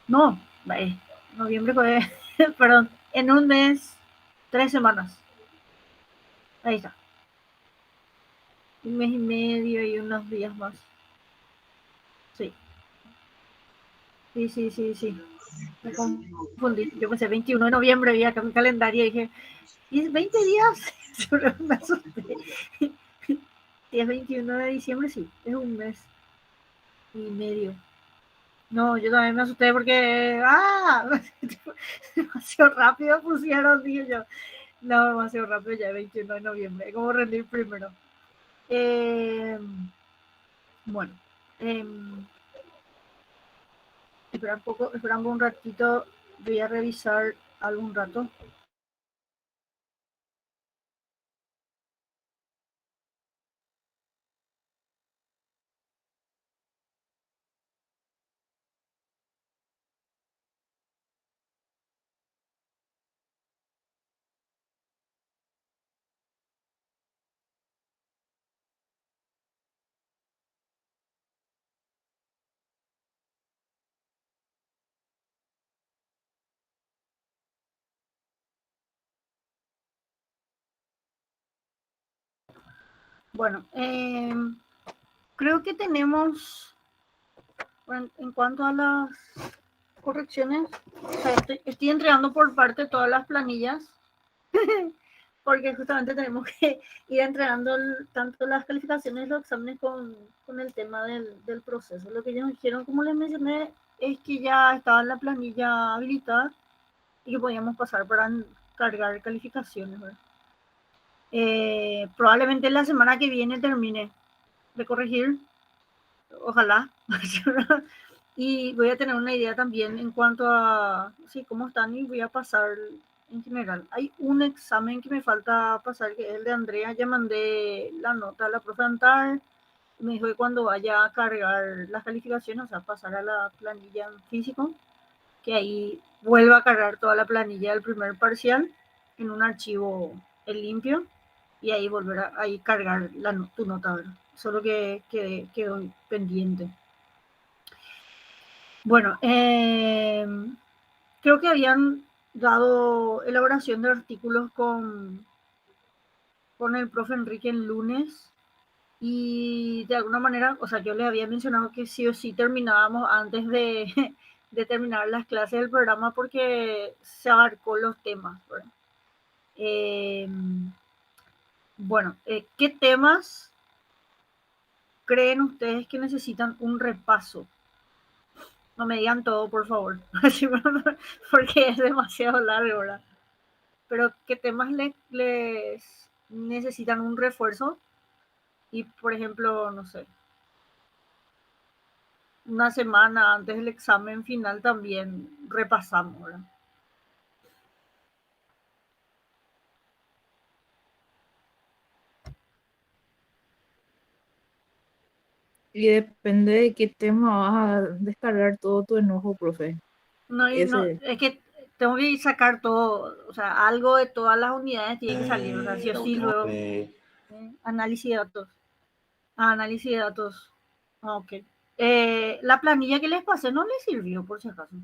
No, noviembre fue, perdón, en un mes, 3 semanas. Ahí está. Un mes y medio y unos días más. Sí, sí, sí, sí, sí. Me confundí. Yo pensé 21 de noviembre, vi acá mi calendario y dije, ¿y es 20 días? Me asusté. Si es 21 de diciembre, sí, es un mes y medio. No, yo también me asusté porque, demasiado rápido pusieron, dije yo. No, demasiado rápido, ya es 21 de noviembre, como rendir primero. Eh, bueno, eh, espera un ratito, voy a revisar algún rato. Bueno, creo que tenemos, bueno, en cuanto a las correcciones, o sea, estoy entregando por parte todas las planillas, porque justamente tenemos que ir entregando tanto las calificaciones de los exámenes con el tema del proceso. Lo que ellos dijeron, como les mencioné, es que ya estaba la planilla habilitada y que podíamos pasar para cargar calificaciones. Probablemente la semana que viene termine de corregir, ojalá. Y voy a tener una idea también en cuanto a sí, cómo están y voy a pasar en general. Hay un examen que me falta pasar, que es el de Andrea. Ya mandé la nota a la profe Antar. Me dijo que cuando vaya a cargar las calificaciones, o sea, pasar a la planilla en físico, que ahí vuelva a cargar toda la planilla del primer parcial en un archivo en limpio y ahí volver a ahí cargar tu nota, ¿verdad? Solo que quedó pendiente. Bueno, creo que habían dado elaboración de artículos con el profe Enrique el lunes y de alguna manera, o sea, yo le había mencionado que sí o sí terminábamos antes de, de terminar las clases del programa porque se abarcó los temas, ¿verdad? Eh, bueno, ¿qué temas creen ustedes que necesitan un repaso? No me digan todo, por favor, porque es demasiado largo, ¿verdad? Pero ¿qué temas les necesitan un refuerzo? Y, por ejemplo, no sé, una semana antes del examen final también repasamos, ¿verdad? Y depende de qué tema vas a descargar todo tu enojo, profe. No, no, Ese, es que tengo que sacar todo, o sea, algo de todas las unidades tiene que salir, o sea, sí o sí, luego, análisis de datos. Análisis de datos. Ah, ok. La planilla que les pasé no les sirvió, por si acaso.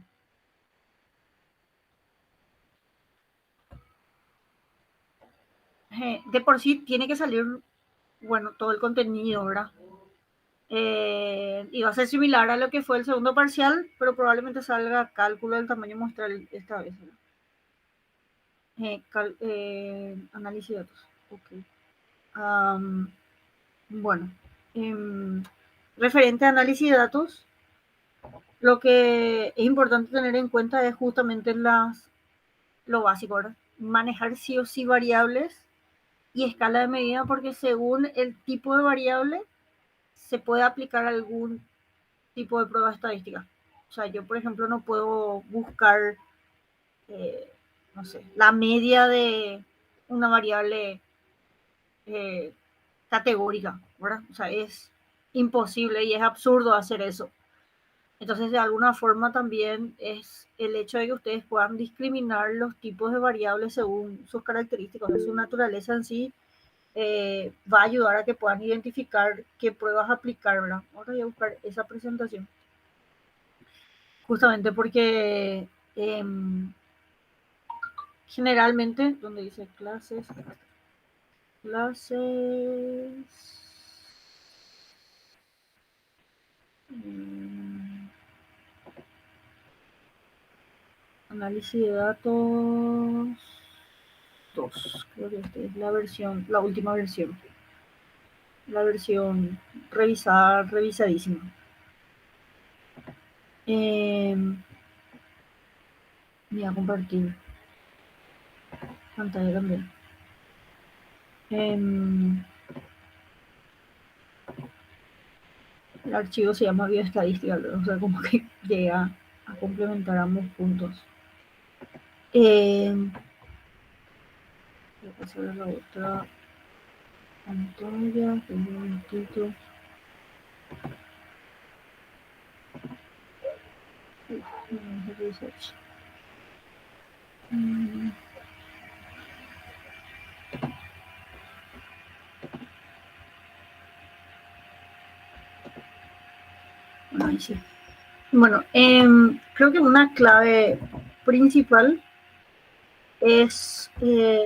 De por sí tiene que salir, bueno, todo el contenido, ¿verdad? Y va a ser similar a lo que fue el segundo parcial, pero probablemente salga cálculo del tamaño muestral esta vez, ¿verdad? Análisis de datos. Ok. Um, bueno, em, referente a análisis de datos, lo que es importante tener en cuenta es justamente lo básico, ¿verdad? Manejar sí o sí variables y escala de medida, porque según el tipo de variable se puede aplicar algún tipo de prueba estadística. O sea, yo, por ejemplo, no puedo buscar, eh, no sé, la media de una variable eh, categórica, ¿verdad? O sea, es imposible y es absurdo hacer eso. Entonces, de alguna forma también es el hecho de que ustedes puedan discriminar los tipos de variables según sus características, de su naturaleza en sí, va a ayudar a que puedan identificar qué pruebas aplicar, ¿verdad? Ahora voy a buscar esa presentación. justamente porque generalmente, donde dice clases, análisis de datos 2, creo que esta es la versión, la última versión, la versión revisada, revisadísima. Voy a compartir pantalla también. El archivo se llama bioestadística, o sea, como que llega a complementar ambos puntos. Voy a pasar a la otra pantalla, un momentito. Research. Bueno, ahí sí. Bueno, creo que una clave principal es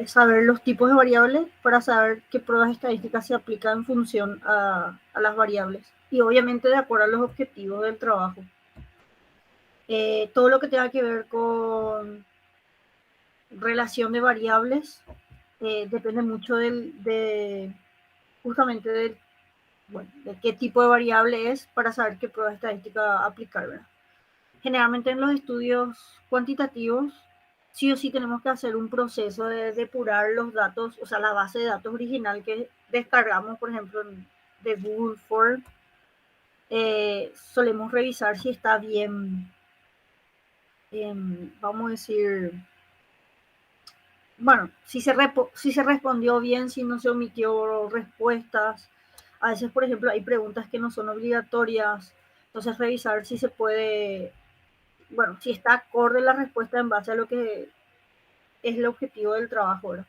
saber los tipos de variables para saber qué pruebas estadísticas se aplican en función a las variables y obviamente de acuerdo a los objetivos del trabajo. Todo lo que tenga que ver con relación de variables depende mucho justamente de qué tipo de variable es para saber qué prueba estadística aplicar, ¿verdad? Generalmente en los estudios cuantitativos sí o sí tenemos que hacer un proceso de depurar los datos, o sea, la base de datos original que descargamos, por ejemplo, de Google Form. Solemos revisar si está bien, vamos a decir, bueno, si se respondió bien, si no se omitió respuestas. A veces, por ejemplo, hay preguntas que no son obligatorias, entonces revisar si se puede, bueno, si está acorde la respuesta en base a lo que es el objetivo del trabajo, ¿verdad?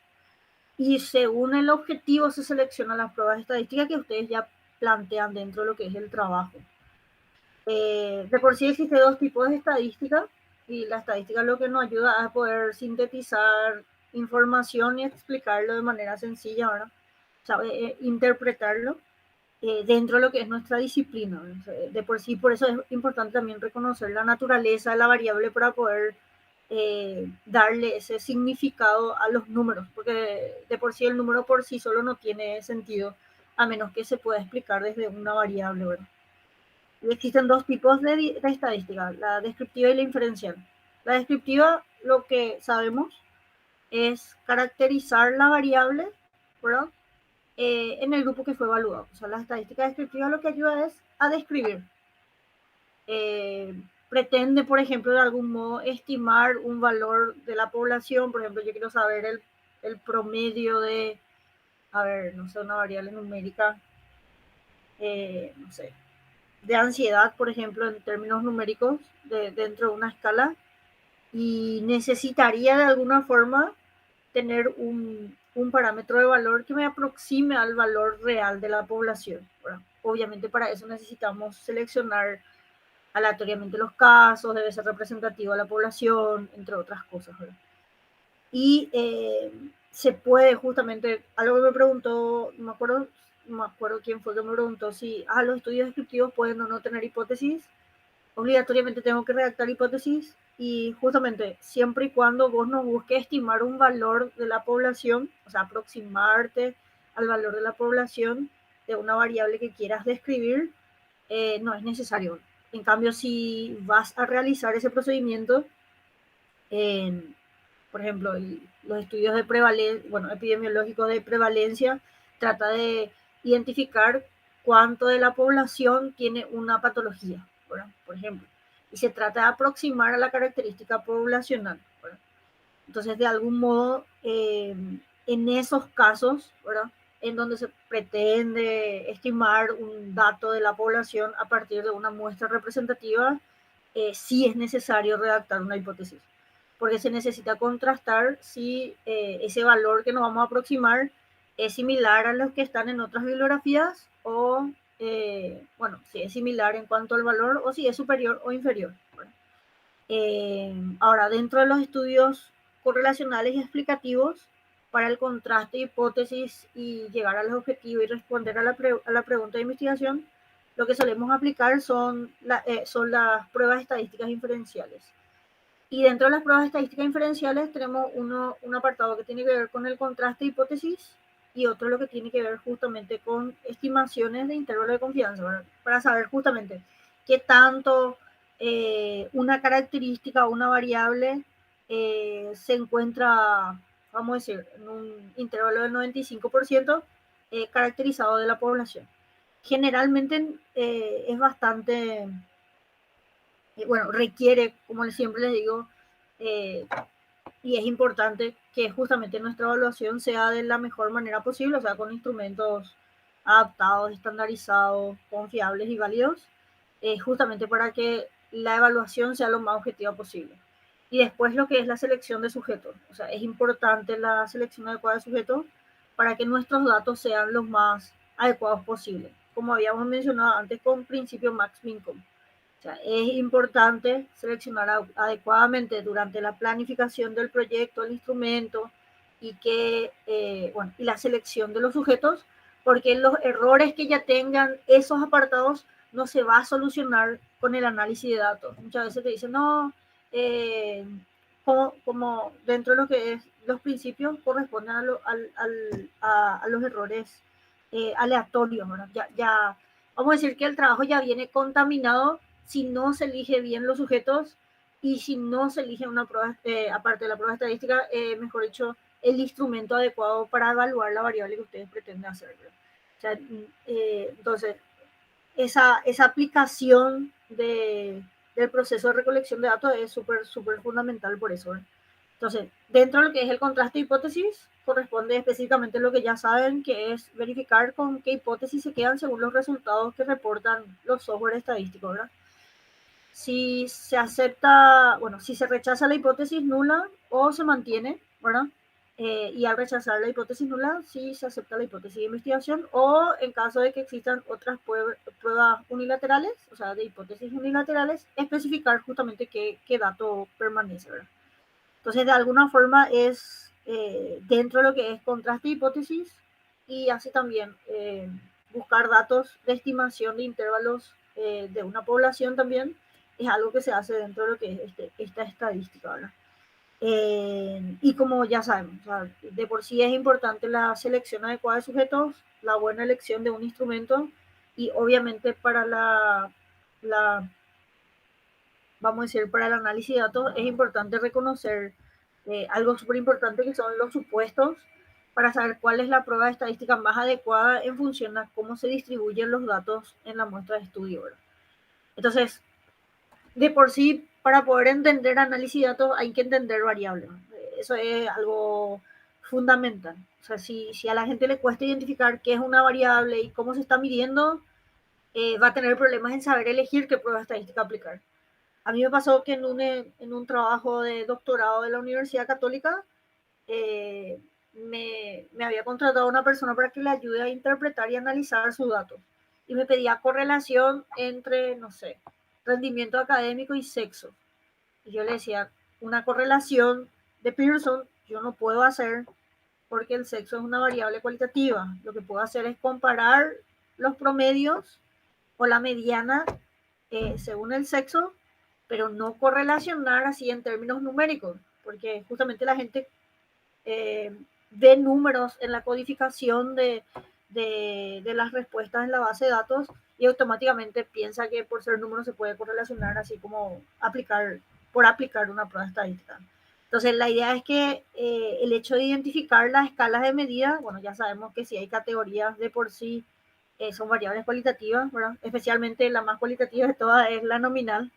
Y según el objetivo se seleccionan las pruebas estadísticas que ustedes ya plantean dentro de lo que es el trabajo. De por sí existen dos tipos de estadística y la estadística es lo que nos ayuda a poder sintetizar información y explicarlo de manera sencilla, ¿verdad? Sabe interpretarlo dentro de lo que es nuestra disciplina. De por sí, por eso es importante también reconocer la naturaleza de la variable para poder darle ese significado a los números, porque de por sí el número por sí solo no tiene sentido, a menos que se pueda explicar desde una variable, ¿verdad? Y existen dos tipos de estadística, la descriptiva y la inferencial. La descriptiva, lo que sabemos es caracterizar la variable, ¿verdad? En el grupo que fue evaluado. O sea, la estadística descriptiva lo que ayuda es a describir. Pretende, por ejemplo, de algún modo estimar un valor de la población. Por ejemplo, yo quiero saber el promedio de, a ver, no sé, una variable numérica, no sé, de ansiedad, por ejemplo, en términos numéricos, dentro de una escala, y necesitaría de alguna forma tener un parámetro de valor que me aproxime al valor real de la población, ¿verdad? Obviamente para eso necesitamos seleccionar aleatoriamente los casos, debe ser representativo a la población, entre otras cosas, ¿verdad? Y se puede justamente, algo que me preguntó, no me acuerdo quién fue que me preguntó si los estudios descriptivos pueden o no tener hipótesis. Obligatoriamente tengo que redactar hipótesis y justamente siempre y cuando vos no busques estimar un valor de la población, o sea, aproximarte al valor de la población de una variable que quieras describir, no es necesario. En cambio, si vas a realizar ese procedimiento, por ejemplo, los estudios de prevalencia, bueno, epidemiológicos de prevalencia, trata de identificar cuánto de la población tiene una patología, ¿verdad? Por ejemplo, y se trata de aproximar a la característica poblacional, ¿verdad? Entonces, de algún modo, en esos casos, ¿verdad? En donde se pretende estimar un dato de la población a partir de una muestra representativa, sí es necesario redactar una hipótesis, porque se necesita contrastar si ese valor que nos vamos a aproximar es similar a los que están en otras bibliografías o, bueno, si es similar en cuanto al valor o si es superior o inferior, ¿verdad? Ahora, dentro de los estudios correlacionales y explicativos, para el contraste de hipótesis y llegar a los objetivos y responder a la pregunta de investigación, lo que solemos aplicar son las pruebas estadísticas inferenciales. Y dentro de las pruebas estadísticas inferenciales tenemos un apartado que tiene que ver con el contraste de hipótesis y otro lo que tiene que ver justamente con estimaciones de intervalo de confianza, ¿verdad? Para saber justamente qué tanto una característica o una variable se encuentra, vamos a decir, en un intervalo del 95% caracterizado de la población. Generalmente es bastante bueno, requiere, como siempre les digo, eh, y es importante que justamente nuestra evaluación sea de la mejor manera posible, o sea, con instrumentos adaptados, estandarizados, confiables y válidos, justamente para que la evaluación sea lo más objetiva posible. Y después lo que es la selección de sujetos, o sea, es importante la selección adecuada de sujetos para que nuestros datos sean los más adecuados posibles, como habíamos mencionado antes con principio max-min-com. O sea, es importante seleccionar adecuadamente durante la planificación del proyecto, el instrumento y bueno, y la selección de los sujetos, porque los errores que ya tengan esos apartados no se va a solucionar con el análisis de datos. Muchas veces te dicen, no, eh, como dentro de lo que es los principios corresponden a los errores aleatorios, ¿verdad? Vamos a decir que el trabajo ya viene contaminado si no se elige bien los sujetos y si no se elige una prueba, aparte de la prueba estadística, mejor dicho, el instrumento adecuado para evaluar la variable que ustedes pretenden hacer. O sea, entonces, esa aplicación del proceso de recolección de datos es súper fundamental por eso. Entonces, dentro de lo que es el contraste de hipótesis, corresponde específicamente a lo que ya saben, que es verificar con qué hipótesis se quedan según los resultados que reportan los software estadísticos, ¿verdad? Si se acepta, bueno, si se rechaza la hipótesis nula o se mantiene, ¿verdad? Y al rechazar la hipótesis nula, sí se acepta la hipótesis de investigación o en caso de que existan otras pruebas unilaterales, o sea, de hipótesis unilaterales, especificar justamente qué dato permanece, ¿verdad? Entonces, de alguna forma es dentro de lo que es contraste de hipótesis y así también buscar datos de estimación de intervalos de una población también es algo que se hace dentro de lo que es esta estadística, ¿verdad? Y como ya sabemos, o sea, de por sí es importante la selección adecuada de sujetos, la buena elección de un instrumento y obviamente para la vamos a decir, para el análisis de datos es importante reconocer algo súper importante que son los supuestos para saber cuál es la prueba estadística más adecuada en función a cómo se distribuyen los datos en la muestra de estudio, ¿verdad? Entonces, de por sí, para poder entender análisis de datos hay que entender variables. Eso es algo fundamental. O sea, si a la gente le cuesta identificar qué es una variable y cómo se está midiendo, va a tener problemas en saber elegir qué prueba estadística aplicar. A mí me pasó que en un trabajo de doctorado de la Universidad Católica me había contratado a una persona para que le ayude a interpretar y analizar sus datos. Y me pedía correlación entre, no sé, rendimiento académico y sexo. Y yo le decía, una correlación de Pearson yo no puedo hacer porque el sexo es una variable cualitativa. Lo que puedo hacer es comparar los promedios o la mediana según el sexo, pero no correlacionar así en términos numéricos, porque justamente la gente eh, ve números en la codificación de las respuestas en la base de datos y automáticamente piensa que por ser números se puede correlacionar así como por aplicar una prueba estadística. Entonces, la idea es que el hecho de identificar las escalas de medida, bueno, ya sabemos que si hay categorías de por sí son variables cualitativas, ¿verdad? Especialmente la más cualitativa de todas es la nominal,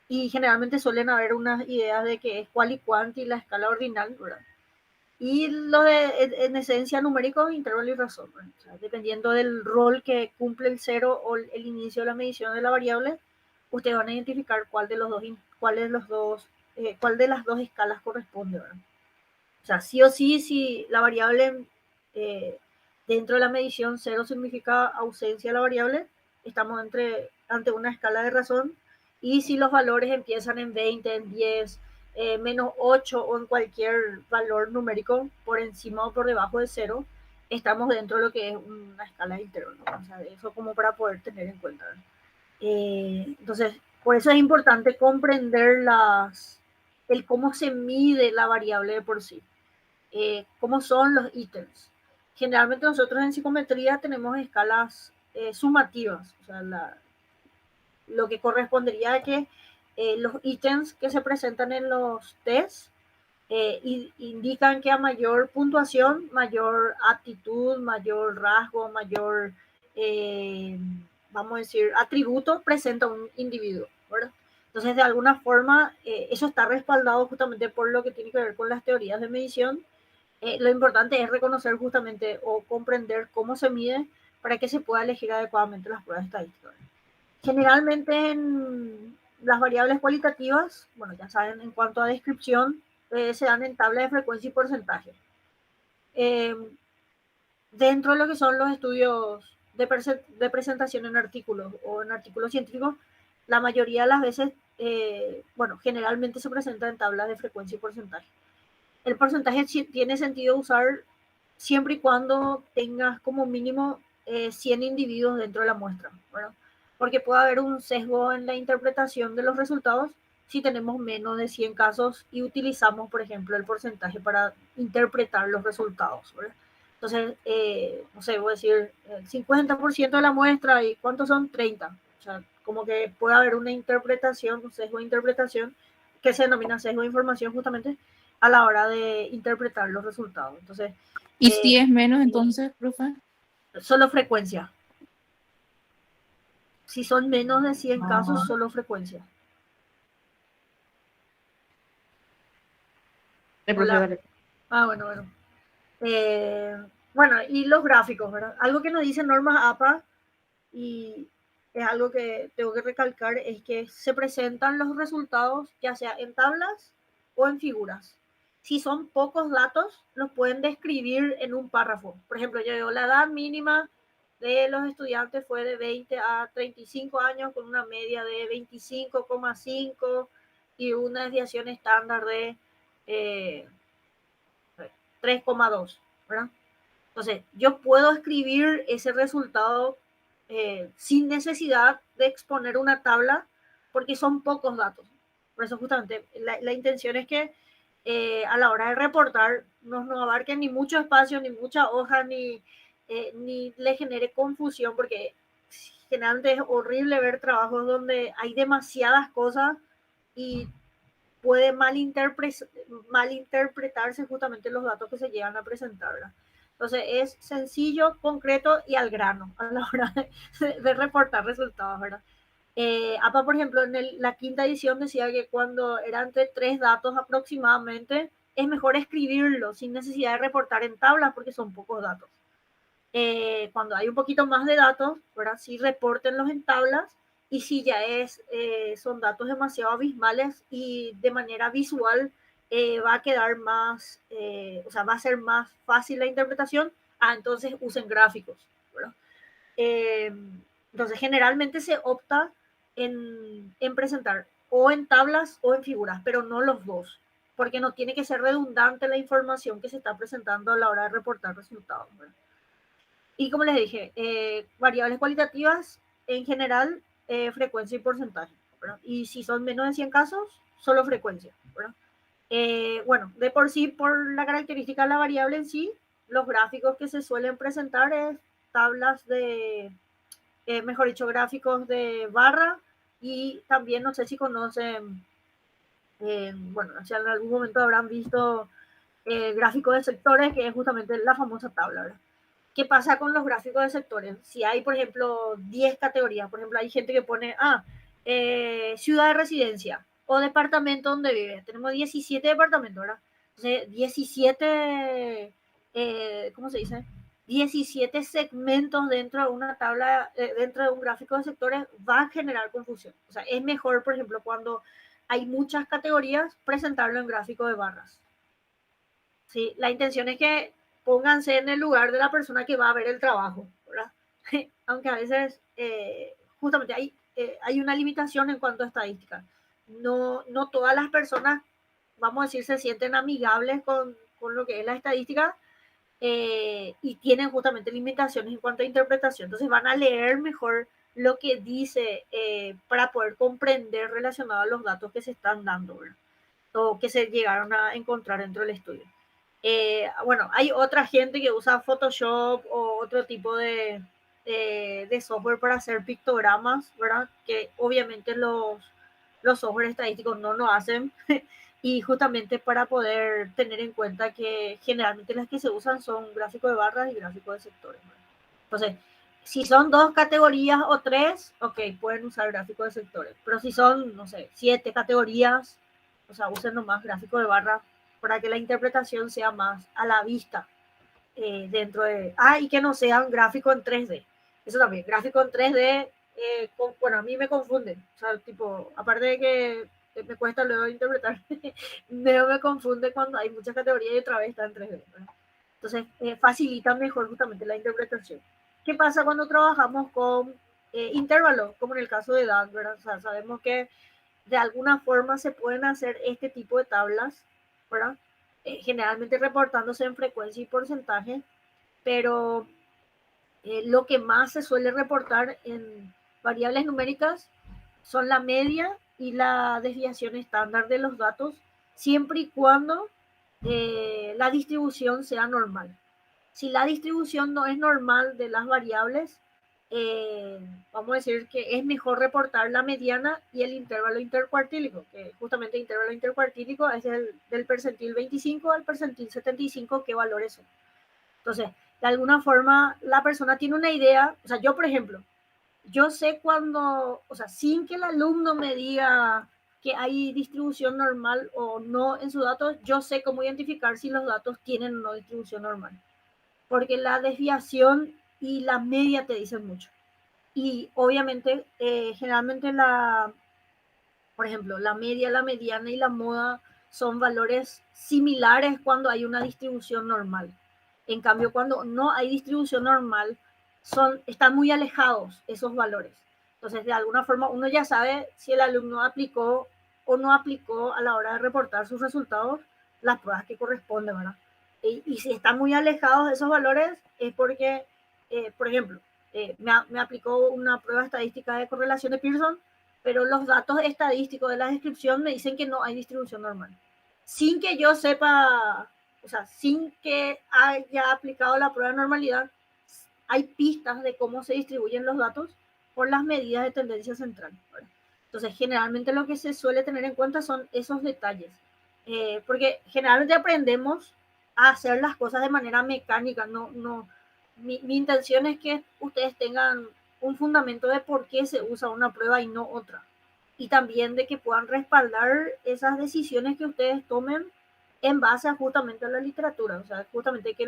y generalmente suelen haber unas ideas de que es cual y cuant y la escala ordinal, ¿verdad? Y lo de, en esencia, numérico, intervalo y razón, ¿verdad? O sea, dependiendo del rol que cumple el cero o el inicio de la medición de la variable, ustedes van a identificar cuál de las dos escalas corresponde, ¿verdad? O sea, sí o sí, si la variable eh, dentro de la medición cero significa ausencia de la variable, estamos ante una escala de razón y si los valores empiezan en 20, en 10, menos 8 o en cualquier valor numérico por encima o por debajo de 0, estamos dentro de lo que es una escala de intervalos, ¿no? O sea, eso como para poder tener en cuenta. Entonces, por eso es importante comprender el cómo se mide la variable de por sí, cómo son los ítems. Generalmente nosotros en psicometría tenemos escalas sumativas, o sea, lo que correspondería a que los ítems que se presentan en los tests indican que a mayor puntuación, mayor aptitud, mayor rasgo, mayor, vamos a decir, atributo presenta un individuo, ¿verdad? Entonces, de alguna forma, eso está respaldado justamente por lo que tiene que ver con las teorías de medición. Lo importante es reconocer justamente o comprender cómo se mide para que se pueda elegir adecuadamente las pruebas estadísticas. Generalmente en las variables cualitativas, bueno, ya saben, en cuanto a descripción, se dan en tabla de frecuencia y porcentaje. Dentro de lo que son los estudios de presentación en artículos o en artículos científicos, la mayoría de las veces, bueno, generalmente se presenta en tablas de frecuencia y porcentaje. El porcentaje tiene sentido usar siempre y cuando tengas como mínimo 100 individuos dentro de la muestra, ¿verdad? Porque puede haber un sesgo en la interpretación de los resultados si tenemos menos de 100 casos y utilizamos, por ejemplo, el porcentaje para interpretar los resultados, ¿verdad? Entonces, no sé, voy a decir el 50% de la muestra y ¿cuántos son? 30. O sea, como que puede haber una interpretación, un sesgo de interpretación que se denomina sesgo de información justamente a la hora de interpretar los resultados. Entonces, Y si es menos, entonces, profe. solo frecuencia. Si son menos de 100 casos, solo frecuencia. Profe, Hola. vale. Bueno, bueno. Bueno, y los gráficos, ¿verdad? Algo que nos dice normas APA y es algo que tengo que recalcar es que se presentan los resultados ya sea en tablas o en figuras. Si son pocos datos, los pueden describir en un párrafo. Por ejemplo, yo digo, la edad mínima de los estudiantes fue de 20 a 35 años con una media de 25,5 y una desviación estándar de 3,2, ¿verdad? Entonces, yo puedo escribir ese resultado sin necesidad de exponer una tabla porque son pocos datos. Por eso justamente la intención es que a la hora de reportar no abarquen ni mucho espacio, ni mucha hoja, ni le genere confusión, porque generalmente es horrible ver trabajos donde hay demasiadas cosas y puede malinterpretarse justamente los datos que se llegan a presentar, ¿verdad? Entonces es sencillo, concreto y al grano a la hora de reportar resultados, ¿verdad? APA, por ejemplo, en la quinta edición decía que cuando eran entre 3 datos aproximadamente, es mejor escribirlo sin necesidad de reportar en tablas porque son pocos datos. Cuando hay un poquito más de datos, ¿verdad? Sí reportenlos en tablas y si ya son datos demasiado abismales y de manera visual va a quedar más, o sea, va a ser más fácil la interpretación, entonces usen gráficos, ¿verdad? Entonces generalmente se opta en presentar o en tablas o en figuras, pero no los dos, porque no tiene que ser redundante la información que se está presentando a la hora de reportar resultados, ¿verdad? Y como les dije, variables cualitativas en general, frecuencia y porcentaje, ¿verdad? Y si son menos de 100 casos, solo frecuencia, ¿verdad? Bueno, de por sí, por la característica de la variable en sí, los gráficos que se suelen presentar es tablas mejor dicho, gráficos de barra y también no sé si conocen, bueno, si en algún momento habrán visto gráficos de sectores, que es justamente la famosa tabla, ¿verdad? ¿Qué pasa con los gráficos de sectores? Si hay, por ejemplo, 10 categorías, por ejemplo, hay gente que pone, ciudad de residencia o departamento donde vive. Tenemos 17 departamentos, ¿verdad? Entonces, 17, ¿cómo se dice? 17 segmentos dentro de una tabla, dentro de un gráfico de sectores va a generar confusión. O sea, es mejor, por ejemplo, cuando hay muchas categorías, presentarlo en gráfico de barras. ¿Sí? La intención es que pónganse en el lugar de la persona que va a ver el trabajo, ¿verdad? Aunque a veces justamente hay hay una limitación en cuanto a estadística. No todas las personas, vamos a decir, se sienten amigables con lo que es la estadística, y tienen justamente limitaciones en cuanto a interpretación. Entonces van a leer mejor lo que dice, para poder comprender relacionado a los datos que se están dando, ¿verdad? O que se llegaron a encontrar dentro del estudio. Bueno, hay otra gente que usa Photoshop o otro tipo de software para hacer pictogramas, ¿verdad? Que obviamente los software estadísticos no lo hacen. Y justamente para poder tener en cuenta que generalmente las que se usan son gráficos de barras y gráficos de sectores, ¿verdad? Entonces, si son 2 categorías o 3, ok, pueden usar gráficos de sectores. Pero si son, no sé, 7 categorías, o sea, usen nomás gráficos de barra para que la interpretación sea más a la vista, dentro de... y que no sea un gráfico en 3D. Eso también, gráfico en 3D, bueno, a mí me confunden. O sea, tipo, aparte de que me cuesta luego interpretar, me confunde cuando hay muchas categorías y otra vez está en 3D, ¿verdad? Entonces, facilita mejor justamente la interpretación. ¿Qué pasa cuando trabajamos con intervalos, como en el caso de edad, ¿verdad? O sea, sabemos que de alguna forma se pueden hacer este tipo de tablas, ¿verdad? Generalmente reportándose en frecuencia y porcentaje, pero lo que más se suele reportar en variables numéricas son la media y la desviación estándar de los datos, siempre y cuando la distribución sea normal. Si la distribución no es normal de las variables, vamos a decir que es mejor reportar la mediana y el intervalo intercuartílico, que justamente el intervalo intercuartílico es del percentil 25 al percentil 75, qué valores son. Entonces, de alguna forma, la persona tiene una idea, o sea, yo, por ejemplo, yo sé cuando, o sea, sin que el alumno me diga que hay distribución normal o no en sus datos, yo sé cómo identificar si los datos tienen o no distribución normal, porque la desviación y la media te dicen mucho. Y obviamente, generalmente por ejemplo, la media, la mediana y la moda son valores similares cuando hay una distribución normal. En cambio, cuando no hay distribución normal, están muy alejados esos valores. Entonces, de alguna forma, uno ya sabe si el alumno aplicó o no aplicó a la hora de reportar sus resultados las pruebas que corresponden, ¿verdad? Y si están muy alejados de esos valores, es porque, por ejemplo, me aplicó una prueba estadística de correlación de Pearson, pero los datos estadísticos de la descripción me dicen que no hay distribución normal. Sin que yo sepa, o sea, sin que haya aplicado la prueba de normalidad, hay pistas de cómo se distribuyen los datos por las medidas de tendencia central, ¿verdad? Entonces, generalmente lo que se suele tener en cuenta son esos detalles, porque generalmente aprendemos a hacer las cosas de manera mecánica. Mi intención es que ustedes tengan un fundamento de por qué se usa una prueba y no otra. Y también de que puedan respaldar esas decisiones que ustedes tomen en base a justamente a la literatura. O sea, justamente que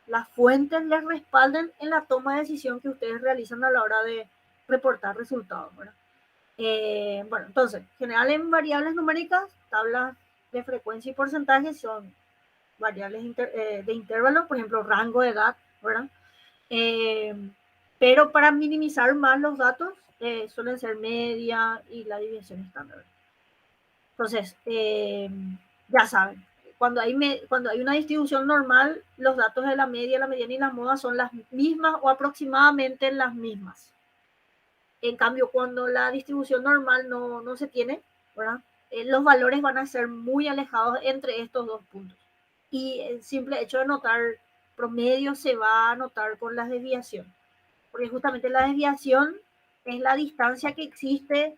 las fuentes les respalden en la toma de decisión que ustedes realizan a la hora de reportar resultados, ¿verdad? Bueno, entonces, general en variables numéricas, tablas de frecuencia y porcentaje son variables de intervalo, por ejemplo, rango de edad, ¿verdad? Eh, pero para minimizar más los datos, suelen ser media y la división estándar. Entonces, ya saben, cuando hay una distribución normal, los datos de la media, la mediana y la moda son las mismas o aproximadamente las mismas. En cambio, cuando la distribución normal no se tiene, ¿verdad? Los valores van a ser muy alejados entre estos dos puntos. Y el simple hecho de notar promedio se va a notar con la desviación, porque justamente la desviación es la distancia que existe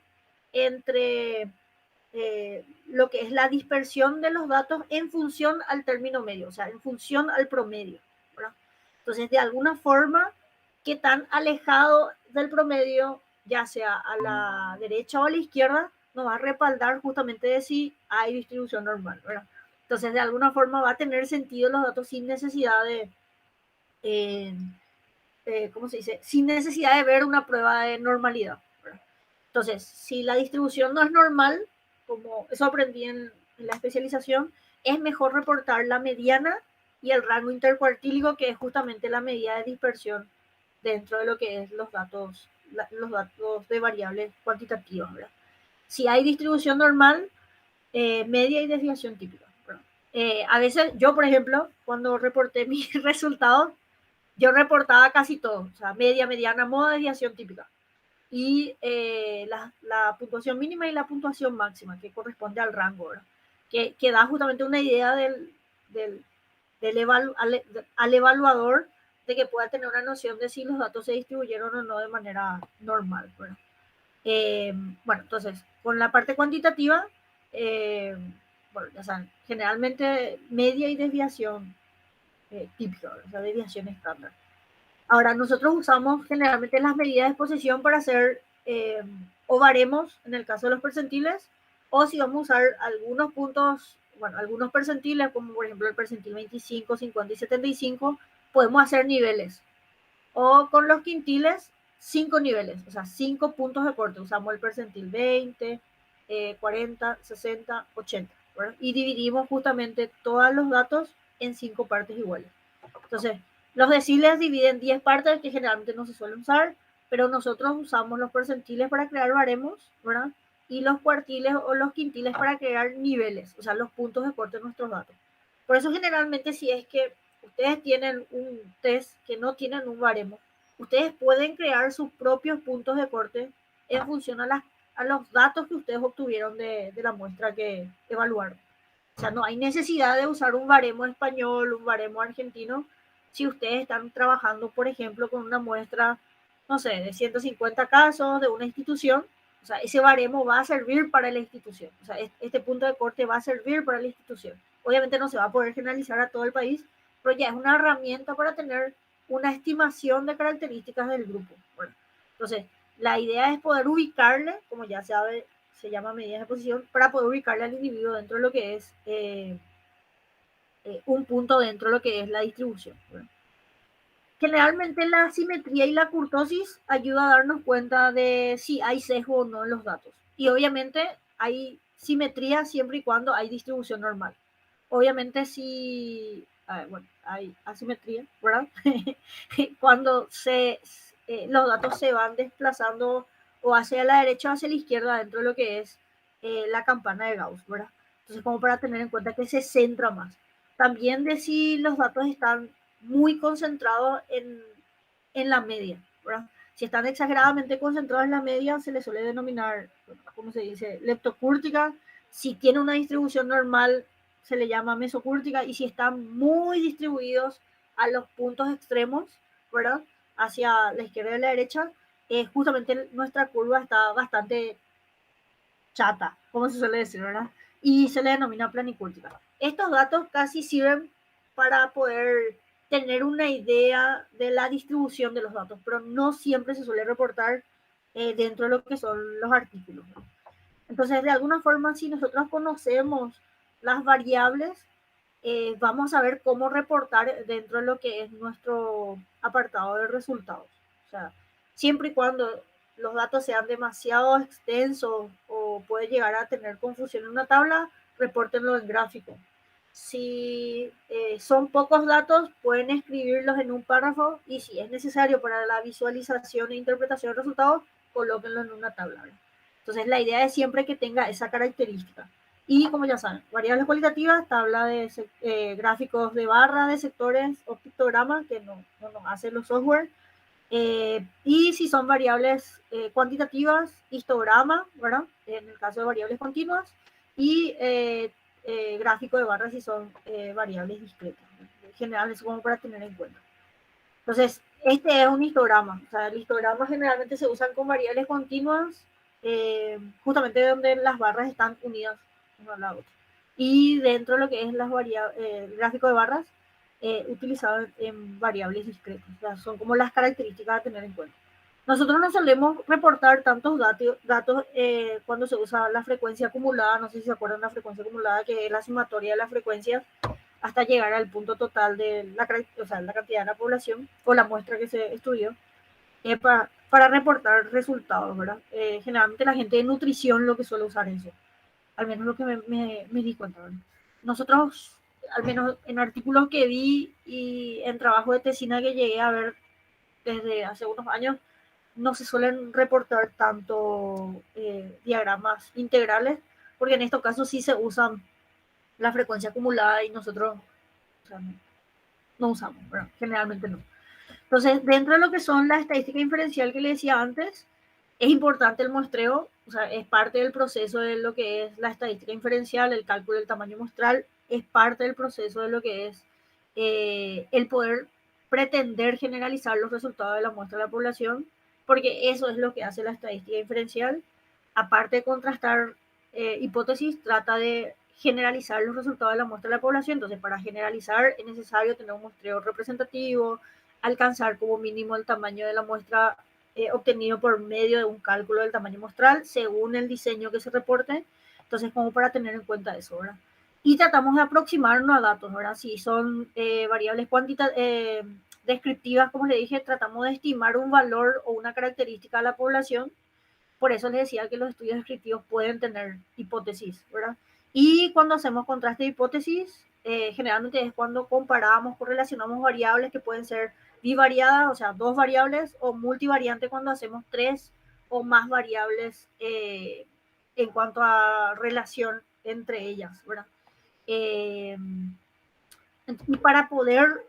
entre lo que es la dispersión de los datos en función al término medio, o sea, en función al promedio, ¿verdad? Entonces, de alguna forma, qué tan alejado del promedio, ya sea a la derecha o a la izquierda, nos va a respaldar justamente de si hay distribución normal, ¿verdad? Entonces, de alguna forma va a tener sentido los datos sin necesidad eh, ¿cómo se dice? Sin necesidad de ver una prueba de normalidad, ¿verdad? Entonces, si la distribución no es normal, como eso aprendí en la especialización, es mejor reportar la mediana y el rango intercuartílico, que es justamente la medida de dispersión dentro de lo que es los datos los datos de variables cuantitativas, ¿verdad? Si hay distribución normal, media y desviación típica. A veces yo, por ejemplo, cuando reporté mis resultados, yo reportaba casi todo, o sea, media, mediana, moda, desviación típica. Y la puntuación mínima y la puntuación máxima, que corresponde al rango, ¿verdad? Que da justamente una idea del, al evaluador de que pueda tener una noción de si los datos se distribuyeron o no de manera normal, ¿verdad? Eh, bueno, entonces, con la parte cuantitativa, bueno, ya saben, generalmente media y desviación típica, o sea, desviación estándar. Ahora, nosotros usamos generalmente las medidas de exposición para hacer o baremos en el caso de los percentiles, o si vamos a usar algunos puntos, bueno, algunos percentiles, como por ejemplo el percentil 25, 50 y 75, podemos hacer niveles. O con los quintiles, 5 niveles, o sea, 5 puntos de corte. Usamos el percentil 20, 40, 60, 80. ¿verdad? Y dividimos justamente todos los datos en 5 partes iguales. Entonces, los deciles dividen 10 partes que generalmente no se suelen usar, pero nosotros usamos los percentiles para crear baremos, ¿verdad? Y los cuartiles o los quintiles para crear niveles, o sea, los puntos de corte de nuestros datos. Por eso generalmente si es que ustedes tienen un test que no tienen un baremo, ustedes pueden crear sus propios puntos de corte en función a los datos que ustedes obtuvieron de la muestra que evaluaron. O sea, no hay necesidad de usar un baremo español, un baremo argentino, si ustedes están trabajando, por ejemplo, con una muestra, no sé, de 150 casos de una institución. O sea, ese baremo va a servir para la institución. O sea, este punto de corte va a servir para la institución. Obviamente no se va a poder generalizar a todo el país, pero ya es una herramienta para tener una estimación de características del grupo. Bueno, entonces, la idea es poder ubicarle, como ya sabe, se llama medidas de posición, para poder ubicarle al individuo dentro de lo que es un punto dentro de lo que es la distribución. ¿verdad? Generalmente la simetría y la kurtosis ayuda a darnos cuenta de si hay sesgo o no en los datos. Y obviamente hay simetría siempre y cuando hay distribución normal. Obviamente si bueno, hay asimetría, ¿verdad? Cuando los datos se van desplazando o hacia la derecha o hacia la izquierda dentro de lo que es la campana de Gauss, ¿verdad? Entonces, como para tener en cuenta que se centra más. También de si los datos están muy concentrados en la media, ¿verdad? Si están exageradamente concentrados en la media, se les suele denominar, ¿cómo se dice? Leptocúrtica. Si tiene una distribución normal, se le llama mesocúrtica. Y si están muy distribuidos a los puntos extremos, ¿verdad? Hacia la izquierda y la derecha, justamente nuestra curva está bastante chata, como se suele decir, ¿verdad? Y se le denomina planicúrtica. Estos datos casi sirven para poder tener una idea de la distribución de los datos, pero no siempre se suele reportar dentro de lo que son los artículos. ¿no? Entonces, de alguna forma, si nosotros conocemos las variables, vamos a ver cómo reportar dentro de lo que es nuestro apartado de resultados. O sea, siempre y cuando los datos sean demasiado extensos o puede llegar a tener confusión en una tabla, repórtenlo en gráfico. Si son pocos datos, pueden escribirlos en un párrafo y si es necesario para la visualización e interpretación de resultados, colóquenlo en una tabla. Entonces, la idea es siempre que tenga esa característica. Y como ya saben, variables cualitativas, tabla de gráficos de barra de sectores o pictogramas que no nos hacen los software. Y si son variables cuantitativas, histograma, ¿verdad? En el caso de variables continuas. Y gráfico de barras si son variables discretas. En general, es como para tener en cuenta. Entonces, este es un histograma. O sea, el histograma generalmente se usan con variables continuas, justamente donde las barras están unidas una a la otra. Y dentro de lo que es el gráfico de barras, utilizado en variables discretas. O sea, son como las características a tener en cuenta. Nosotros no solemos reportar tantos datos cuando se usa la frecuencia acumulada. No sé si se acuerdan de la frecuencia acumulada, que es la sumatoria de las frecuencias hasta llegar al punto total de la cantidad de la población o la muestra que se estudió para reportar resultados, ¿verdad? Generalmente la gente de nutrición lo que suele usar eso, al menos lo que me di cuenta, ¿verdad? Nosotros, al menos en artículos que vi y en trabajo de tesina que llegué a ver desde hace unos años, no se suelen reportar tanto diagramas integrales, porque en estos casos sí se usan la frecuencia acumulada y nosotros, o sea, no usamos, ¿verdad? Generalmente no. Entonces, dentro de lo que son la estadística inferencial que le decía antes, es importante el muestreo, o sea, es parte del proceso de lo que es la estadística inferencial, el cálculo del tamaño muestral, es parte del proceso de lo que es el poder pretender generalizar los resultados de la muestra de la población, porque eso es lo que hace la estadística inferencial. Aparte de contrastar hipótesis, trata de generalizar los resultados de la muestra de la población. Entonces, para generalizar es necesario tener un muestreo representativo, alcanzar como mínimo el tamaño de la muestra obtenido por medio de un cálculo del tamaño muestral según el diseño que se reporte. Entonces, como para tener en cuenta eso, ¿verdad? Y tratamos de aproximarnos a datos, ¿verdad? Si son variables descriptivas, como le dije, tratamos de estimar un valor o una característica de la población. Por eso les decía que los estudios descriptivos pueden tener hipótesis, ¿verdad? Y cuando hacemos contraste de hipótesis, generalmente es cuando comparamos, correlacionamos variables que pueden ser bivariadas, o sea, dos variables, o multivariante cuando hacemos tres o más variables en cuanto a relación entre ellas, ¿verdad? Eh, y para poder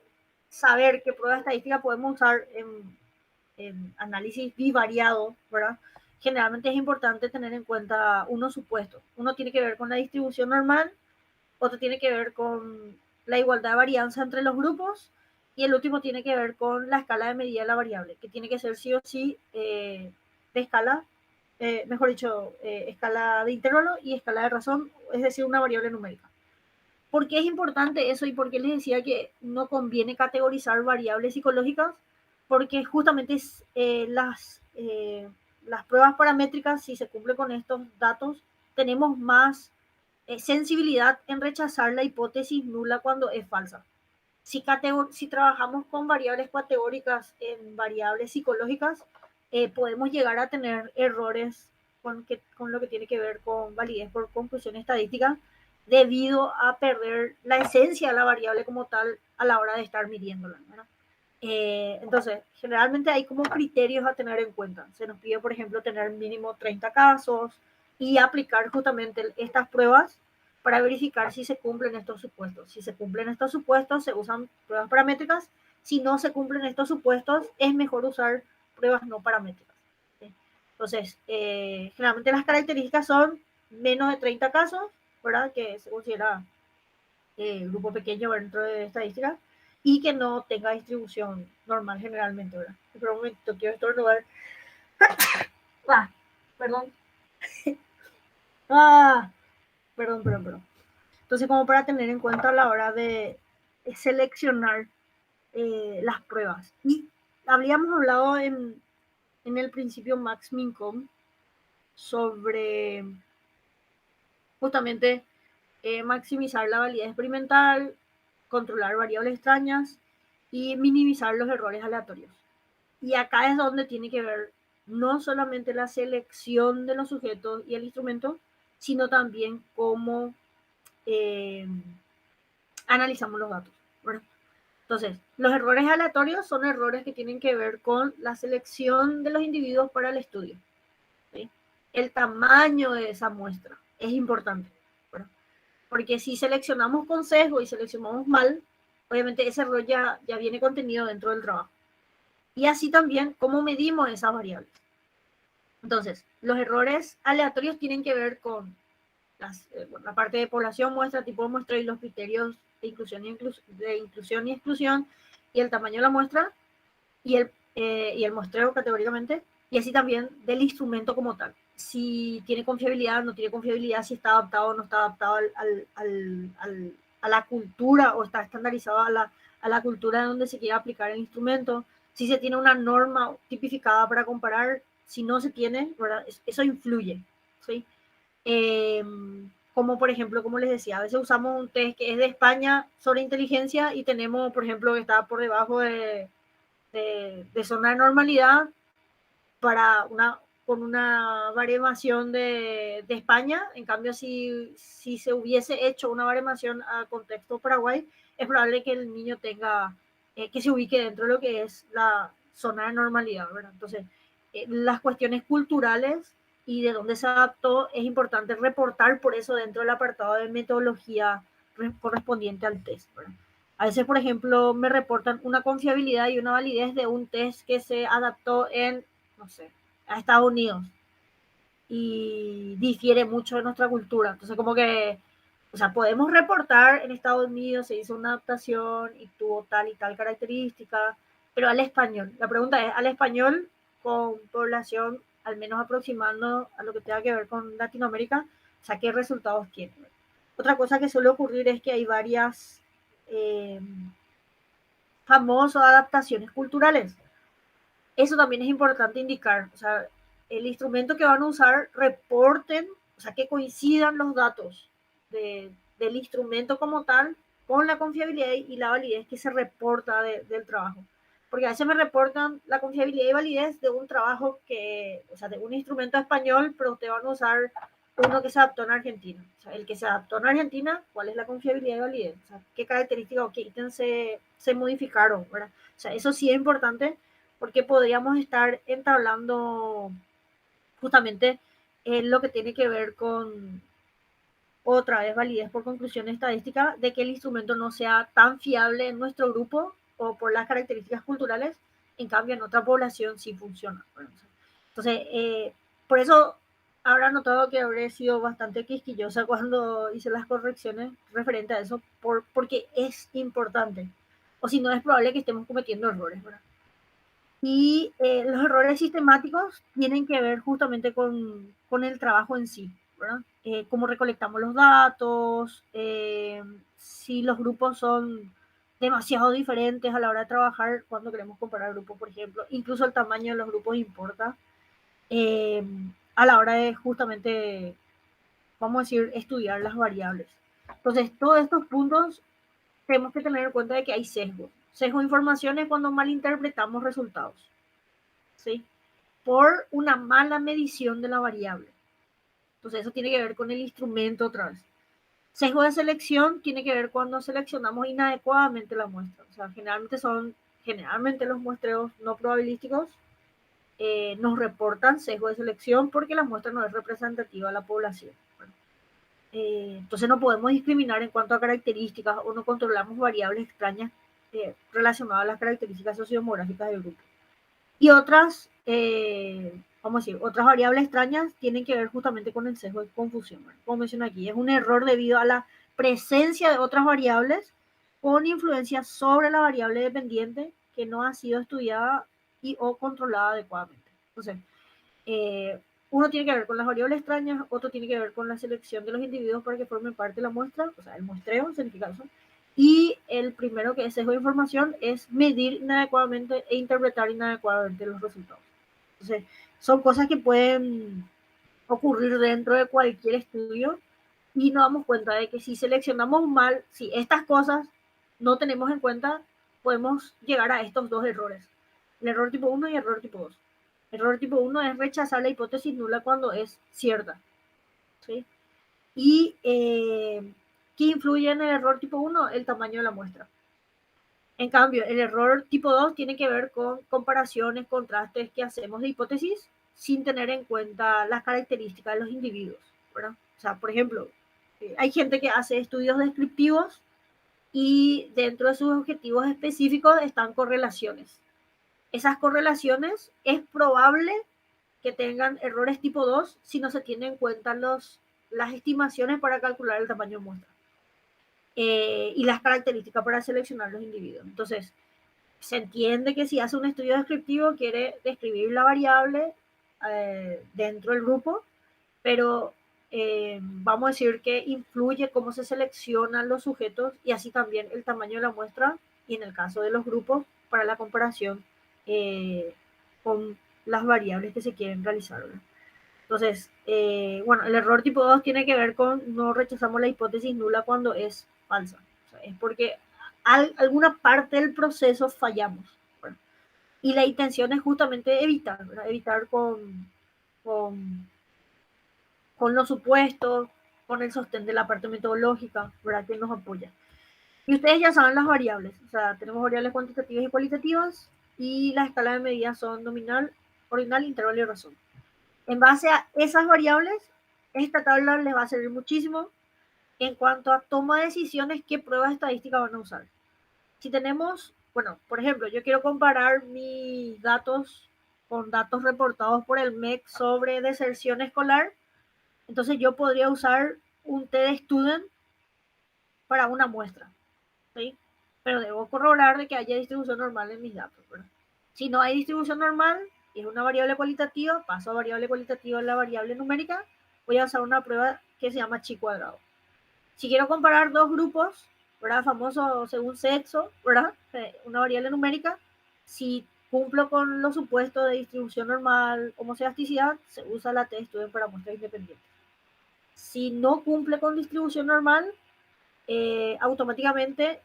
saber qué prueba estadística podemos usar en análisis bivariado, ¿verdad? Generalmente es importante tener en cuenta unos supuestos. Uno tiene que ver con la distribución normal, otro tiene que ver con la igualdad de varianza entre los grupos y el último tiene que ver con la escala de medida de la variable, que tiene que ser sí o sí de escala, mejor dicho, escala de intervalo y escala de razón, es decir, una variable numérica. ¿Por qué es importante eso y por qué les decía que no conviene categorizar variables psicológicas? Porque justamente las pruebas paramétricas, si se cumple con estos datos, tenemos más sensibilidad en rechazar la hipótesis nula cuando es falsa. Si trabajamos con variables categóricas en variables psicológicas, podemos llegar a tener errores con lo que tiene que ver con validez por conclusión estadística, debido a perder la esencia de la variable como tal a la hora de estar midiéndola, ¿verdad? Entonces, generalmente hay como criterios a tener en cuenta. Se nos pide, por ejemplo, tener mínimo 30 casos y aplicar justamente estas pruebas para verificar si se cumplen estos supuestos. Si se cumplen estos supuestos, se usan pruebas paramétricas. Si no se cumplen estos supuestos, es mejor usar pruebas no paramétricas. ¿Sí? Entonces, generalmente las características son menos de 30 casos, ¿verdad? Que se considera grupo pequeño dentro de estadística, y que no tenga distribución normal generalmente, ¿verdad? Pero un momento, quiero estornudar. Ah, perdón. Ah, perdón. Entonces, como para tener en cuenta a la hora de seleccionar las pruebas. Y habíamos hablado en el principio Max Mincom sobre justamente maximizar la validez experimental, controlar variables extrañas y minimizar los errores aleatorios. Y acá es donde tiene que ver no solamente la selección de los sujetos y el instrumento, sino también cómo eh, analizamos los datos, ¿verdad? Entonces, los errores aleatorios son errores que tienen que ver con la selección de los individuos para el estudio, ¿sí? El tamaño de esa muestra es importante, ¿verdad? Porque si seleccionamos con sesgo y seleccionamos mal, obviamente ese error ya viene contenido dentro del trabajo. Y así también cómo medimos esas variables. Entonces, los errores aleatorios tienen que ver con la parte de población, muestra, tipo de muestra y los criterios de inclusión y exclusión y el tamaño de la muestra y el muestreo categóricamente, y así también del instrumento como tal. Si tiene confiabilidad, no tiene confiabilidad, si está adaptado o no está adaptado a la cultura o está estandarizado a la cultura donde se quiere aplicar el instrumento, si se tiene una norma tipificada para comparar, si no se tiene, ¿verdad? Eso influye, ¿sí? Eh, como por ejemplo, como les decía, a veces usamos un test que es de España sobre inteligencia y tenemos, por ejemplo, que está por debajo de zona de normalidad para con una baremación de España. En cambio, si se hubiese hecho una baremación a contexto Paraguay, es probable que el niño tenga, que se ubique dentro de lo que es la zona de normalidad, ¿verdad? Entonces, las cuestiones culturales y de dónde se adaptó, es importante reportar por eso dentro del apartado de metodología correspondiente al test, ¿verdad? A veces, por ejemplo, me reportan una confiabilidad y una validez de un test que se adaptó en, no sé, a Estados Unidos y difiere mucho de nuestra cultura. Entonces, como que, o sea, podemos reportar en Estados Unidos se hizo una adaptación y tuvo tal y tal característica, pero al español. La pregunta es, al español con población al menos aproximando a lo que tenga que ver con Latinoamérica, o sea, ¿qué resultados tiene? Otra cosa que suele ocurrir es que hay varias famosas adaptaciones culturales. Eso también es importante indicar. O sea, el instrumento que van a usar reporten, o sea, que coincidan los datos del instrumento como tal con la confiabilidad y la validez que se reporta del trabajo. Porque a veces me reportan la confiabilidad y validez de un trabajo que, o sea, de un instrumento español, pero ustedes van a usar uno que se adaptó en Argentina. O sea, el que se adaptó en Argentina, ¿cuál es la confiabilidad y validez? O sea, qué características o qué ítems se modificaron, ¿verdad? O sea, eso sí es importante porque podríamos estar entablando justamente lo que tiene que ver con otra vez validez por conclusión estadística de que el instrumento no sea tan fiable en nuestro grupo o por las características culturales, en cambio en otra población sí funciona. Entonces, por eso habrá notado que habré sido bastante quisquillosa cuando hice las correcciones referente a eso, porque es importante. O si no, es probable que estemos cometiendo errores, ¿verdad? Y los errores sistemáticos tienen que ver justamente con el trabajo en sí, ¿verdad? Cómo recolectamos los datos, si los grupos son demasiado diferentes a la hora de trabajar, cuando queremos comparar grupos, por ejemplo, incluso el tamaño de los grupos importa eh, a la hora de justamente, vamos a decir, estudiar las variables. Entonces, todos estos puntos tenemos que tener en cuenta de que hay sesgos. Sesgo de información es cuando malinterpretamos resultados. ¿Sí? Por una mala medición de la variable. Entonces eso tiene que ver con el instrumento otra vez. Sesgo de selección tiene que ver cuando seleccionamos inadecuadamente la muestra. O sea, generalmente los muestreos no probabilísticos nos reportan sesgo de selección porque la muestra no es representativa de la población. Entonces no podemos discriminar en cuanto a características o no controlamos variables extrañas relacionadas a las características sociodemográficas del grupo. Y otras, vamos a decir, otras variables extrañas tienen que ver justamente con el sesgo de confusión. ¿Verdad? Como menciono aquí, es un error debido a la presencia de otras variables con influencia sobre la variable dependiente que no ha sido estudiada y o controlada adecuadamente. Entonces, uno tiene que ver con las variables extrañas, otro tiene que ver con la selección de los individuos para que formen parte de la muestra, o sea, el muestreo, significa eso. Y el primero, que es sesgo de información, es medir inadecuadamente e interpretar inadecuadamente los resultados. Entonces, son cosas que pueden ocurrir dentro de cualquier estudio y nos damos cuenta de que si seleccionamos mal, si estas cosas no tenemos en cuenta, podemos llegar a estos dos errores. El error tipo 1 y el error tipo 2. El error tipo 1 es rechazar la hipótesis nula cuando es cierta. ¿Sí? Y ¿qué influye en el error tipo 1? El tamaño de la muestra. En cambio, el error tipo 2 tiene que ver con comparaciones, contrastes que hacemos de hipótesis sin tener en cuenta las características de los individuos, ¿verdad? O sea, por ejemplo, hay gente que hace estudios descriptivos y dentro de sus objetivos específicos están correlaciones. Esas correlaciones es probable que tengan errores tipo 2 si no se tienen en cuenta las estimaciones para calcular el tamaño de muestra y las características para seleccionar los individuos. Entonces, se entiende que si hace un estudio descriptivo quiere describir la variable dentro del grupo, pero vamos a decir que influye cómo se seleccionan los sujetos y así también el tamaño de la muestra y en el caso de los grupos para la comparación con las variables que se quieren realizar. ¿Verdad? Entonces, bueno, el error tipo 2 tiene que ver con no rechazamos la hipótesis nula cuando es falsa. O sea, es porque alguna parte del proceso fallamos. ¿Verdad? Y la intención es justamente evitar, ¿verdad? Evitar con, con los supuestos, con el sostén de la parte metodológica, ¿verdad? Que nos apoya. Y ustedes ya saben las variables. O sea, tenemos variables cuantitativas y cualitativas y las escalas de medida son nominal, ordinal, intervalo y razón. En base a esas variables, esta tabla les va a servir muchísimo en cuanto a toma de decisiones, qué pruebas estadísticas van a usar. Si tenemos, bueno, por ejemplo, yo quiero comparar mis datos con datos reportados por el MEC sobre deserción escolar, entonces yo podría usar un TDStudent para una muestra, ¿sí? Pero debo corroborar de que haya distribución normal en mis datos, ¿verdad? Si no hay distribución normal y es una variable cualitativa, paso a variable cualitativa a la variable numérica, voy a usar una prueba que se llama chi cuadrado. Si quiero comparar dos grupos, ¿verdad? Famoso según sexo, ¿verdad? Una variable numérica, si cumplo con los supuestos de distribución normal, homocedasticidad, se usa la t-student para muestras independientes. Si no cumple con distribución normal, automáticamente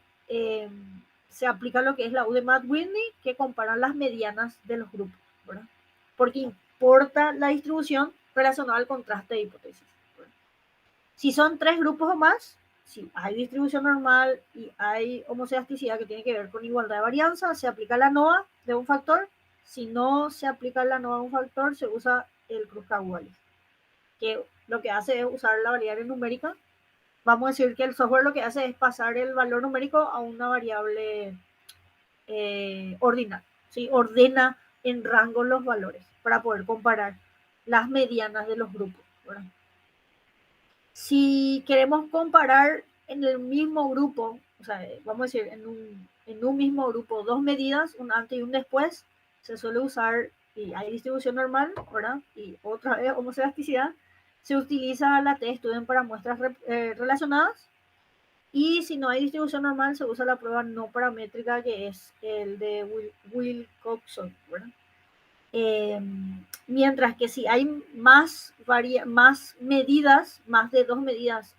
se aplica lo que es la U de Matt-Whitney, que compara las medianas de los grupos, ¿verdad? Porque importa la distribución relacionada al contraste de hipótesis. ¿Verdad? Si son 3 grupos o más, si hay distribución normal y hay homocedasticidad que tiene que ver con igualdad de varianza, se aplica la NOA de un factor. Si no se aplica la NOA de un factor, se usa el Kruskal-Wallis, que lo que hace es usar la variable numérica. Vamos a decir que el software lo que hace es pasar el valor numérico a una variable ordinal, ¿sí? Ordena en rango los valores para poder comparar las medianas de los grupos, ¿verdad? Si queremos comparar en el mismo grupo, o sea, vamos a decir, en un mismo grupo, dos medidas, un antes y un después, se suele usar, y hay distribución normal, ¿verdad? Y otra vez homocedasticidad, se utiliza la t-student para muestras relacionadas, y si no hay distribución normal, se usa la prueba no paramétrica, que es el de Wilcoxon, ¿verdad? Eh, Mientras que si hay más medidas, más de dos medidas,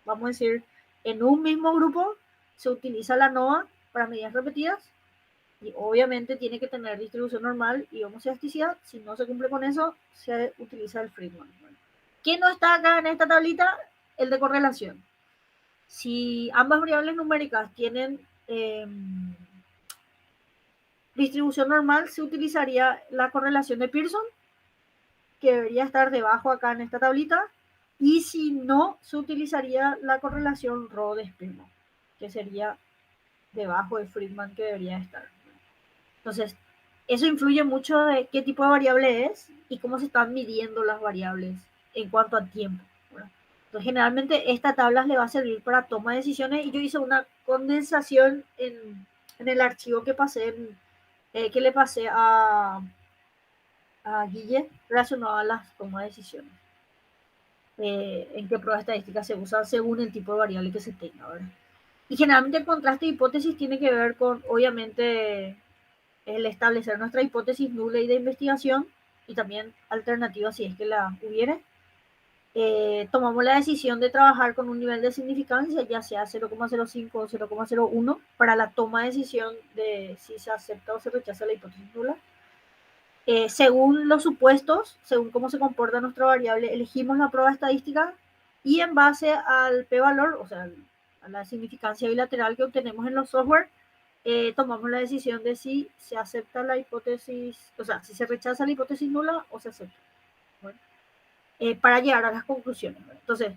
vamos a decir, en un mismo grupo, se utiliza la NOA para medidas repetidas, y obviamente tiene que tener distribución normal y homocedasticidad. Si no se cumple con eso, se utiliza el Friedman. ¿Qué no está acá en esta tablita? El de correlación. Si ambas variables numéricas tienen distribución normal, se utilizaría la correlación de Pearson, que debería estar debajo acá en esta tablita, y si no, se utilizaría la correlación Rho de Spearman, que sería debajo de Friedman, que debería estar. Entonces, eso influye mucho de qué tipo de variable es y cómo se están midiendo las variables en cuanto a tiempo, ¿verdad? Entonces, generalmente esta tabla le va a servir para toma de decisiones, y yo hice una condensación en el archivo que pasé, que le pasé a Guille, relacionado a las tomas de decisiones. En qué prueba estadística se usa según el tipo de variable que se tenga, ¿verdad? Y generalmente el contraste de hipótesis tiene que ver con, obviamente, el establecer nuestra hipótesis nula y de investigación, y también alternativas si es que la hubiere. Tomamos la decisión de trabajar con un nivel de significancia, ya sea 0,05 o 0,01, para la toma de decisión de si se acepta o se rechaza la hipótesis nula. Según los supuestos, según cómo se comporta nuestra variable, elegimos la prueba estadística, y en base al p-valor, o sea, a la significancia bilateral que obtenemos en los software, tomamos la decisión de si se acepta la hipótesis, o sea, si se rechaza la hipótesis nula o se acepta. Bueno, para llegar a las conclusiones. Entonces,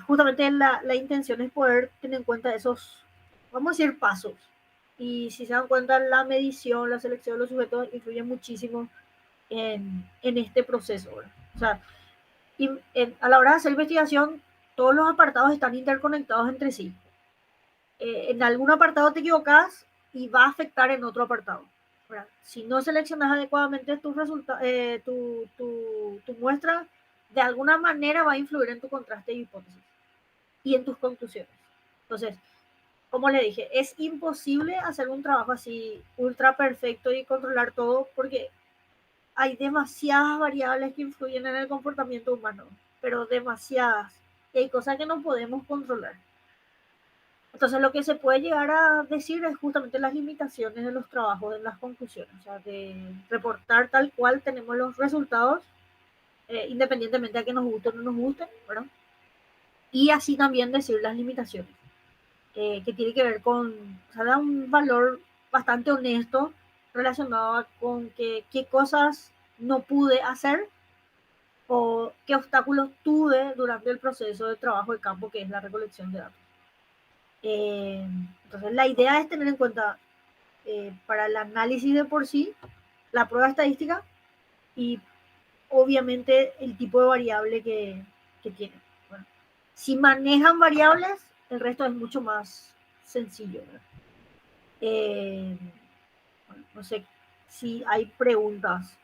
justamente la intención es poder tener en cuenta esos, vamos a decir, pasos. Y si se dan cuenta, la medición, la selección de los sujetos influye muchísimo en este proceso, ¿verdad? O sea, a la hora de hacer investigación, todos los apartados están interconectados entre sí. En algún apartado te equivocas y va a afectar en otro apartado, ¿verdad? Si no seleccionas adecuadamente tu muestra, de alguna manera va a influir en tu contraste de hipótesis y en tus conclusiones. Entonces, como le dije, es imposible hacer un trabajo así ultra perfecto y controlar todo, porque hay demasiadas variables que influyen en el comportamiento humano, pero demasiadas. Y hay cosas que no podemos controlar. Entonces, lo que se puede llegar a decir es justamente las limitaciones de los trabajos, de las conclusiones, o sea, de reportar tal cual tenemos los resultados, independientemente de que nos guste o no nos guste, ¿verdad? Y así también decir las limitaciones, que tiene que ver con, o sea, da un valor bastante honesto relacionado con qué cosas no pude hacer o qué obstáculos tuve durante el proceso de trabajo de campo, que es la recolección de datos. Entonces, la idea es tener en cuenta para el análisis de por sí la prueba estadística y obviamente el tipo de variable que tiene. Bueno, si manejan variables, el resto es mucho más sencillo. Bueno, no sé si hay preguntas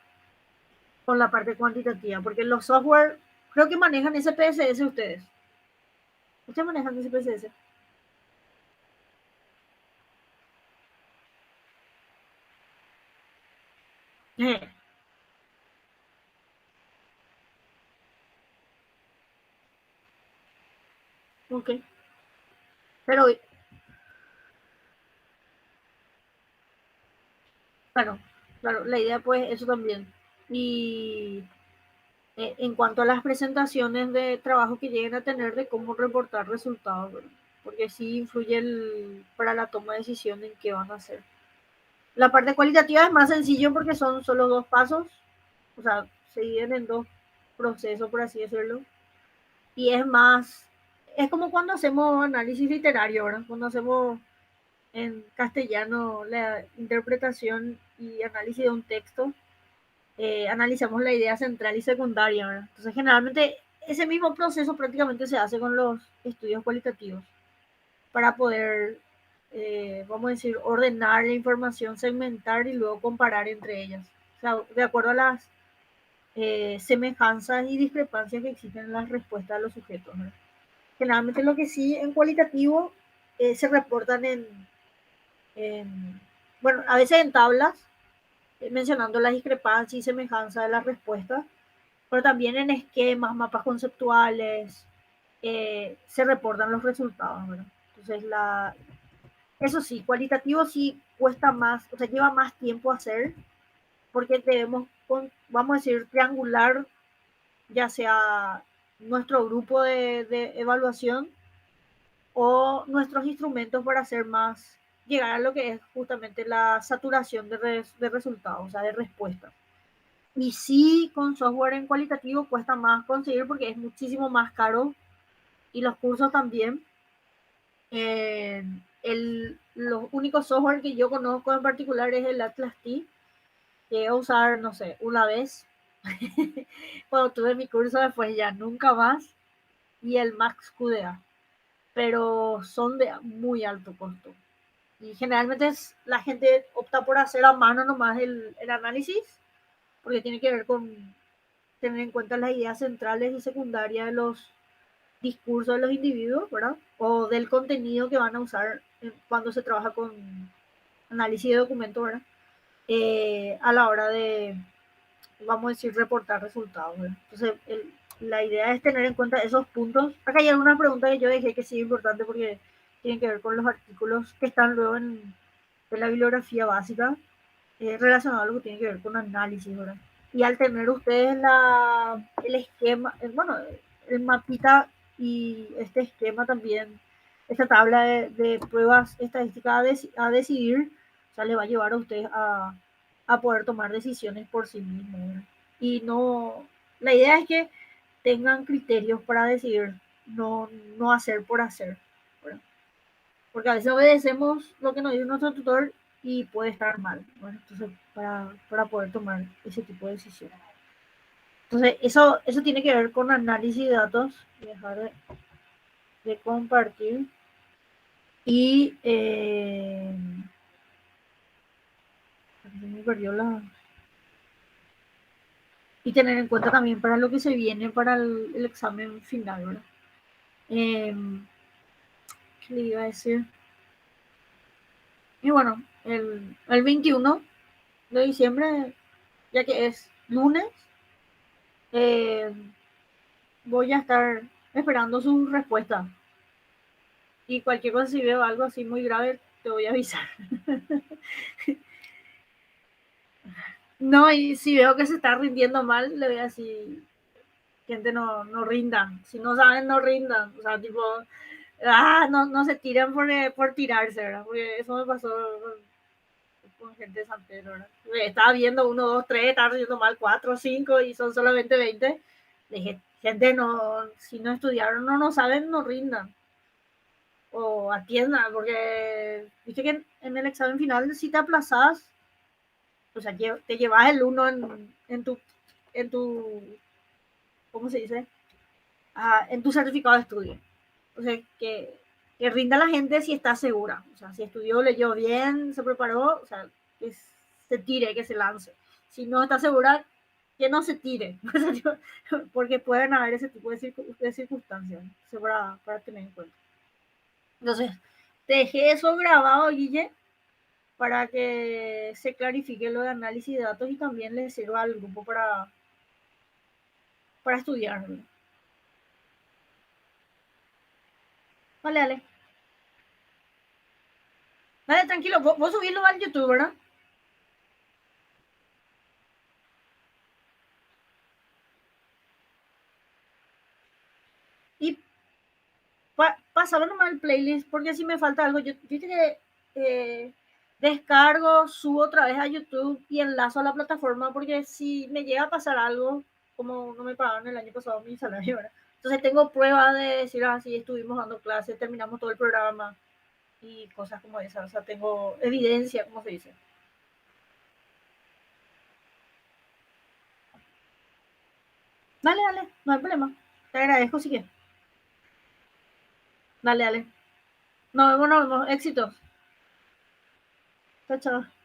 con la parte cuantitativa, porque los software creo que manejan SPSS ustedes. ¿Ustedes manejan SPSS? Eh, ok, pero claro, claro, la idea pues eso también. Y en cuanto a las presentaciones de trabajo que lleguen a tener de cómo reportar resultados, ¿verdad? Porque sí influye para la toma de decisión en qué van a hacer. La parte cualitativa es más sencillo porque son solo dos pasos, o sea, se dividen en dos procesos, por así decirlo, y es más, es como cuando hacemos análisis literario, ¿verdad? Cuando hacemos en castellano la interpretación y análisis de un texto, analizamos la idea central y secundaria, ¿verdad? Entonces, generalmente ese mismo proceso prácticamente se hace con los estudios cualitativos para poder, vamos a decir, ordenar la información, segmentar y luego comparar entre ellas. O sea, de acuerdo a las semejanzas y discrepancias que existen en las respuestas de los sujetos, ¿verdad? Generalmente lo que sí en cualitativo se reportan en, bueno, a veces en tablas, mencionando las discrepancias y semejanzas de las respuestas, pero también en esquemas, mapas conceptuales, se reportan los resultados, ¿verdad? Entonces, eso sí, cualitativo sí cuesta más, o sea, lleva más tiempo hacer, porque debemos, vamos a decir, triangular, ya sea nuestro grupo de evaluación o nuestros instrumentos para hacer más, llegar a lo que es justamente la saturación de resultados, o sea, de respuestas. Y sí, con software en cualitativo cuesta más conseguir porque es muchísimo más caro y los cursos también. Los únicos software que yo conozco en particular es el Atlas T, que a usar, no sé, una vez cuando tuve mi curso, después ya nunca más, y el Max QDA, pero son de muy alto costo. Y generalmente la gente opta por hacer a mano nomás el análisis, porque tiene que ver con tener en cuenta las ideas centrales y secundarias de los discursos de los individuos, ¿verdad? O del contenido que van a usar cuando se trabaja con análisis de documentos, ¿verdad? A la hora de, vamos a decir, reportar resultados, ¿verdad? Entonces, la idea es tener en cuenta esos puntos. Acá hay algunas preguntas que yo dejé que sí es importante porque tienen que ver con los artículos que están luego en la bibliografía básica, relacionado a lo que tiene que ver con análisis, ¿verdad? Y al tener ustedes el esquema, bueno, el mapita y este esquema también, esta tabla de pruebas estadísticas a decidir, o sea, le va a llevar a ustedes a poder tomar decisiones por sí mismos, ¿verdad? Y no, la idea es que tengan criterios para decidir, no hacer por hacer, ¿verdad? Porque a veces obedecemos lo que nos dice nuestro tutor y puede estar mal. Bueno, entonces, para poder tomar ese tipo de decisiones. Entonces, eso tiene que ver con análisis de datos, dejar de compartir. Y se me perdió y tener en cuenta también para lo que se viene para el examen final, ¿verdad? Eh, ¿Qué le iba a decir? Y bueno, el 21 de diciembre, ya que es lunes, eh, voy a estar esperando su respuesta. Y cualquier cosa, si veo algo así muy grave, te voy a avisar. No, y si veo que se está rindiendo mal, le voy a decir, gente, no rindan. Si no saben, no rindan. O sea, tipo, no se tiran por tirarse, ¿verdad? Porque eso me pasó con gente de San Pedro, ¿verdad? Estaba viendo 1, 2, 3, estaba viendo mal 4, 5 y son solamente 20. Dije, gente, no, si no estudiaron, no saben, no rindan. O atiendan, porque viste que en el examen final, si te aplazás, o sea, te llevas el 1 en tu, ¿cómo se dice? En tu certificado de estudio. O sea, que rinda la gente si está segura. O sea, si estudió, leyó bien, se preparó, o sea, que se tire, que se lance. Si no está segura, que no se tire. Porque pueden haber ese tipo de circunstancias, para tener en cuenta. Entonces, te dejé eso grabado, Guille, para que se clarifique lo de análisis de datos y también le sirva al grupo para estudiar. Vale, dale. Dale, tranquilo, vos subirlo al YouTube, ¿verdad? Y pasarlo nomás el playlist, porque si me falta algo, yo viste que descargo, subo otra vez a YouTube y enlazo a la plataforma, porque si me llega a pasar algo, como no me pagaron el año pasado mi salario, ¿verdad? Entonces tengo pruebas de decir así, estuvimos dando clases, terminamos todo el programa y cosas como esas, o sea, tengo evidencia, como se dice. Dale, dale, no hay problema. Te agradezco si quieres. Dale, dale. Nos vemos, éxitos. Chao, chao.